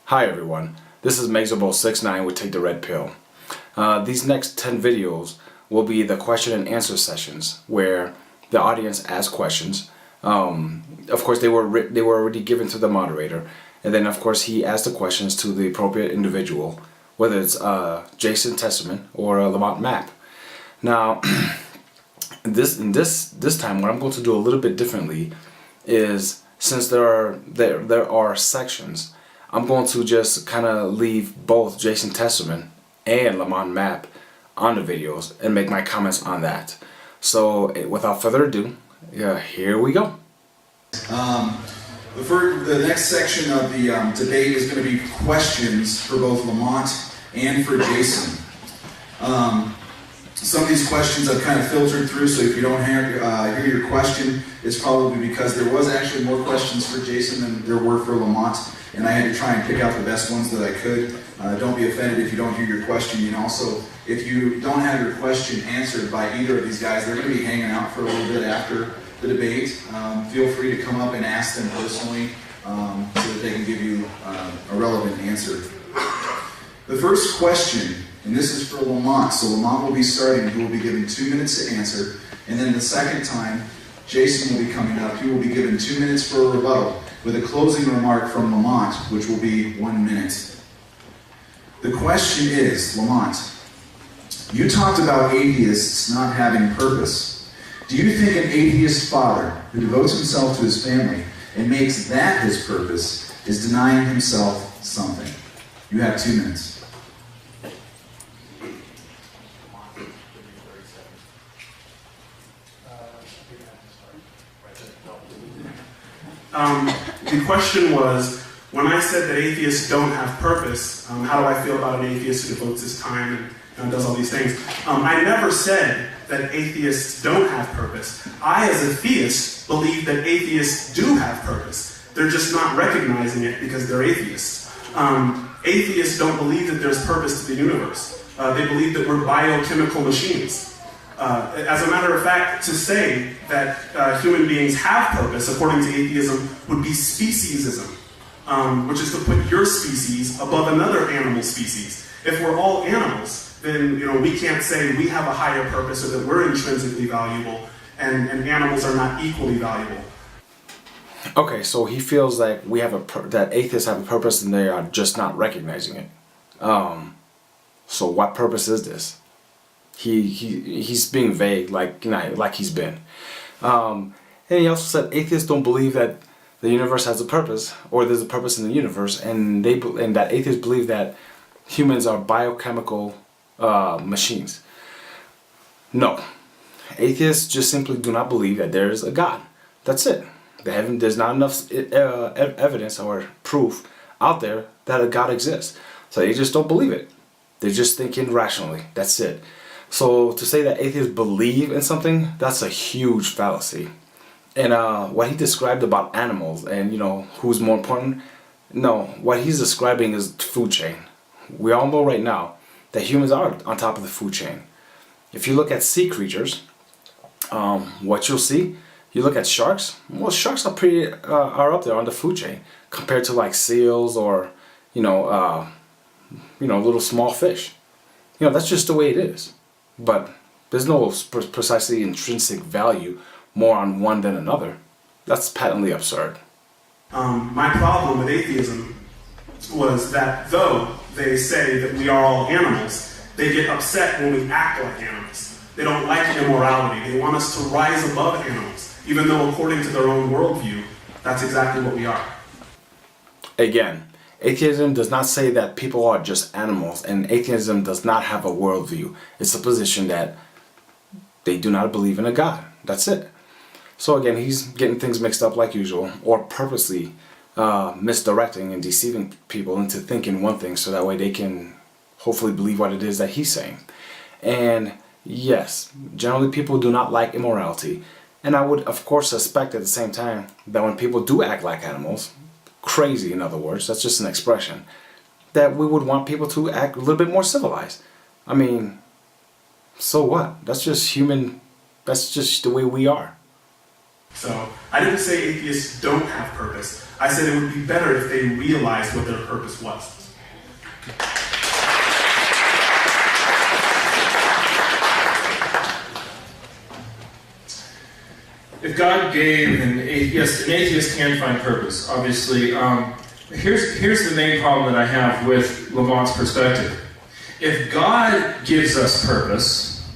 Hi everyone, this is Megzabo69 with Take the Red Pill. These next 10 videos will be the question and answer sessions where the audience asks questions. Of course they were already given to the moderator, and then of course he asked the questions to the appropriate individual, whether it's Jason Testament or Lamont Mapp. Now this time what I'm going to do a little bit differently is, since there are sections, I'm going to just kind of leave both Jason Testament and Lamont Mapp on the videos and make my comments on that. So without further ado, here we go. The next section of the debate is going to be questions for both Lamont and for Jason. Some of these questions I've kind of filtered through, so if you don't hear your question, it's probably because there was actually more questions for Jason than there were for Lamont, and I had to try and pick out the best ones that I could. Don't be offended if you don't hear your question. And also, if you don't have your question answered by either of these guys, they're going to be hanging out for a little bit after the debate. Feel free to come up and ask them personally so that they can give you a relevant answer. The first question, and this is for Lamont, so Lamont will be starting. He will be given 2 minutes to answer, and then the second time, Jason will be coming up. He will be given 2 minutes for a rebuttal, with a closing remark from Lamont, which will be 1 minute. The question is, Lamont, you talked about atheists not having purpose. Do you think an atheist father who devotes himself to his family and makes that his purpose is denying himself something? You have 2 minutes. The question was, when I said that atheists don't have purpose, how do I feel about an atheist who devotes his time and does all these things? I never said that atheists don't have purpose. I, as a theist, believe that atheists do have purpose. They're just not recognizing it because they're atheists. Atheists don't believe that there's purpose to the universe. They believe that we're biochemical machines. As a matter of fact, to say that human beings have purpose, according to atheism, would be speciesism, which is to put your species above another animal species. If we're all animals, then we can't say we have a higher purpose or that we're intrinsically valuable and animals are not equally valuable. Okay, so he feels like that atheists have a purpose and they are just not recognizing it. So what purpose is this? He's being vague, like he's been. And he also said atheists don't believe that the universe has a purpose, or there's a purpose in the universe, and that atheists believe that humans are biochemical machines. No, atheists just simply do not believe that there is a God. That's it. There's not enough evidence or proof out there that a God exists, so they just don't believe it. They're just thinking rationally. That's it. So to say that atheists believe in something, that's a huge fallacy. And what he described about animals and who's more important, no, what he's describing is the food chain. We all know right now that humans are on top of the food chain. If you look at sea creatures, what you'll see, you look at sharks. Well, sharks are up there on the food chain compared to like seals or little small fish. That's just the way it is. But there's no precisely intrinsic value more on one than another. That's patently absurd. My problem with atheism was that though they say that we are all animals, they get upset when we act like animals. They don't like immorality. They want us to rise above animals, even though according to their own worldview, that's exactly what we are. Again, atheism does not say that people are just animals, and atheism does not have a worldview. It's a position that they do not believe in a God. That's it. So again, he's getting things mixed up like usual, or purposely misdirecting and deceiving people into thinking one thing so that way they can hopefully believe what it is that he's saying. And yes, generally people do not like immorality. And I would of course suspect at the same time that when people do act like animals, crazy in other words, that's just an expression, that we would want people to act a little bit more civilized. I mean, so what? That's just human, that's just the way we are. So I didn't say atheists don't have purpose. I said it would be better if they realized what their purpose was. If God gave an atheist can find purpose, obviously. Here's the main problem that I have with Lamant's perspective. If God gives us purpose,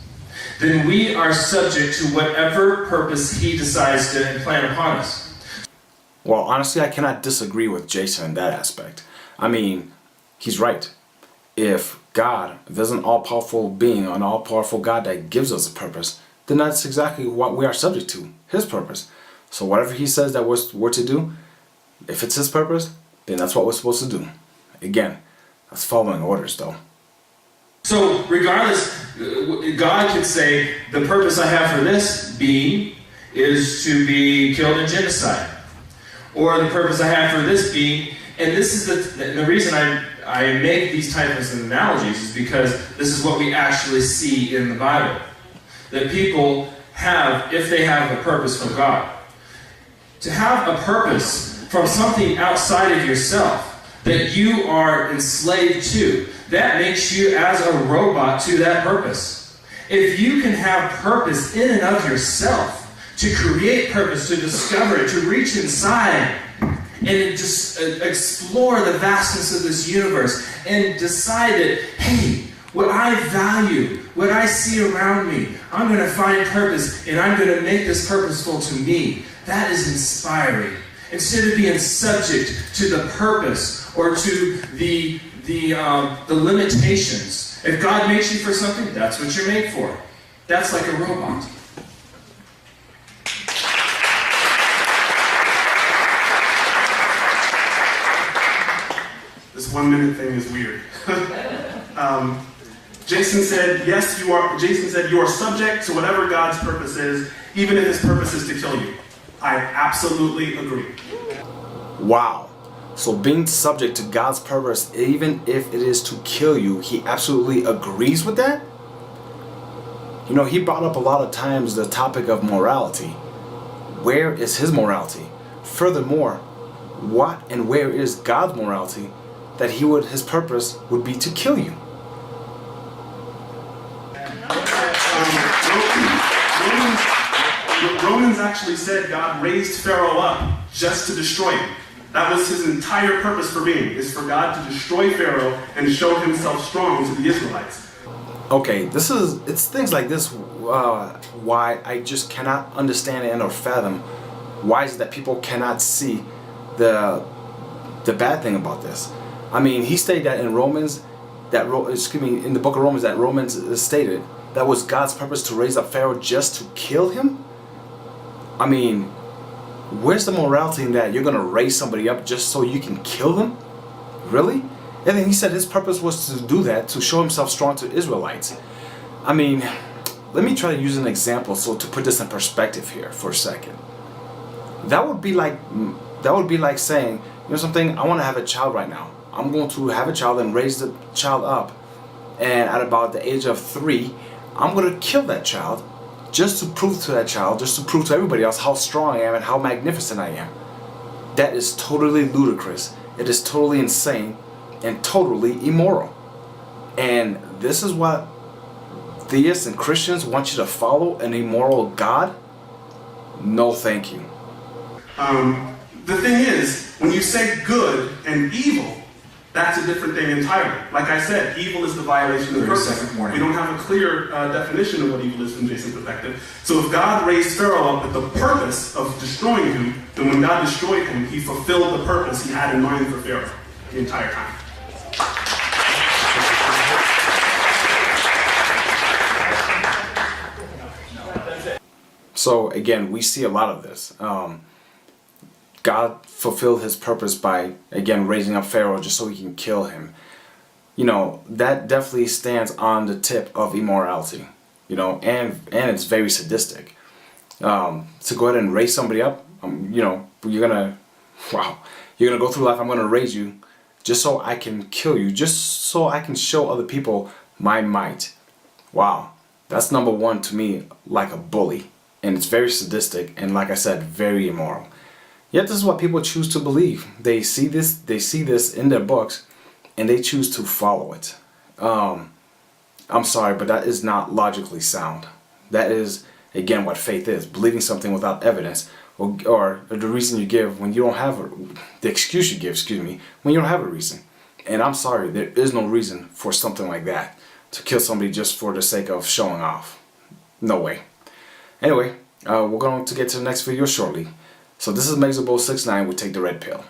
then we are subject to whatever purpose He decides to implant upon us. Well, honestly, I cannot disagree with Jason in that aspect. I mean, he's right. If there's an all-powerful being, an all-powerful God that gives us a purpose, then that's exactly what we are subject to, His purpose. So whatever He says that we're to do, if it's His purpose, then that's what we're supposed to do. Again, that's following orders, though. So regardless, God could say, the purpose I have for this being is to be killed in genocide. Or the purpose I have for this being, and this is the reason I make these types of analogies is because this is what we actually see in the Bible. That people have, if they have a purpose from God. To have a purpose from something outside of yourself that you are enslaved to, that makes you as a robot to that purpose. If you can have purpose in and of yourself, to create purpose, to discover it, to reach inside and just explore the vastness of this universe and decide that, hey, what I value, what I see around me, I'm going to find purpose and I'm going to make this purposeful to me. That is inspiring. Instead of being subject to the purpose or to the limitations. If God makes you for something, that's what you're made for. That's like a robot. This 1 minute thing is weird. Jason said, yes, you are. Jason said, you are subject to whatever God's purpose is, even if His purpose is to kill you. I absolutely agree. Wow. So being subject to God's purpose, even if it is to kill you, He absolutely agrees with that? You know, He brought up a lot of times the topic of morality. Where is His morality? Furthermore, what and where is God's morality that His purpose would be to kill you? Romans actually said God raised Pharaoh up just to destroy him. That was His entire purpose for being, is for God to destroy Pharaoh and show Himself strong to the Israelites. Okay, it's things like this why I just cannot understand and or fathom why is it that people cannot see the bad thing about this. I mean, he stated that in Romans, in the book of Romans, that Romans stated that was God's purpose to raise up Pharaoh just to kill him. I mean, where's the morality in that? You're gonna raise somebody up just so you can kill them? Really? And then he said His purpose was to do that, to show Himself strong to Israelites. I mean, let me try to use an example so to put this in perspective here for a second. That would be like saying, you know something, I want to have a child right now. I'm going to have a child and raise the child up. And at about the age of 3, I'm going to kill that child just to prove to that child, just to prove to everybody else how strong I am and how magnificent I am. That is totally ludicrous. It is totally insane and totally immoral. And this is what theists and Christians want you to follow, an immoral God? No, thank you. The thing is, when you say good and evil, that's a different thing entirely. Like I said, evil is the violation of purpose. We don't have a clear definition of what evil is from Jason's perspective. So if God raised Pharaoh up with the purpose of destroying him, then when God destroyed him, He fulfilled the purpose He had in mind for Pharaoh the entire time. So again, we see a lot of this. God fulfilled His purpose by, again, raising up Pharaoh just so He can kill him. You know, that definitely stands on the tip of immorality. You know, and it's very sadistic. To go ahead and raise somebody up, you know, you're gonna go through life. I'm gonna raise you just so I can kill you, just so I can show other people my might. Wow, that's number one to me, like a bully. and it's very sadistic, and like I said, very immoral. Yet this is what people choose to believe. They see this in their books, and they choose to follow it. I'm sorry, but that is not logically sound. That is, again, what faith is: believing something without evidence, or the reason you give when you don't have the excuse you give, excuse me, when you don't have a reason. And I'm sorry, there is no reason for something like that, to kill somebody just for the sake of showing off. No way. Anyway, we're going to get to the next video shortly. So this is Megzabo69 with Take the Red Pill.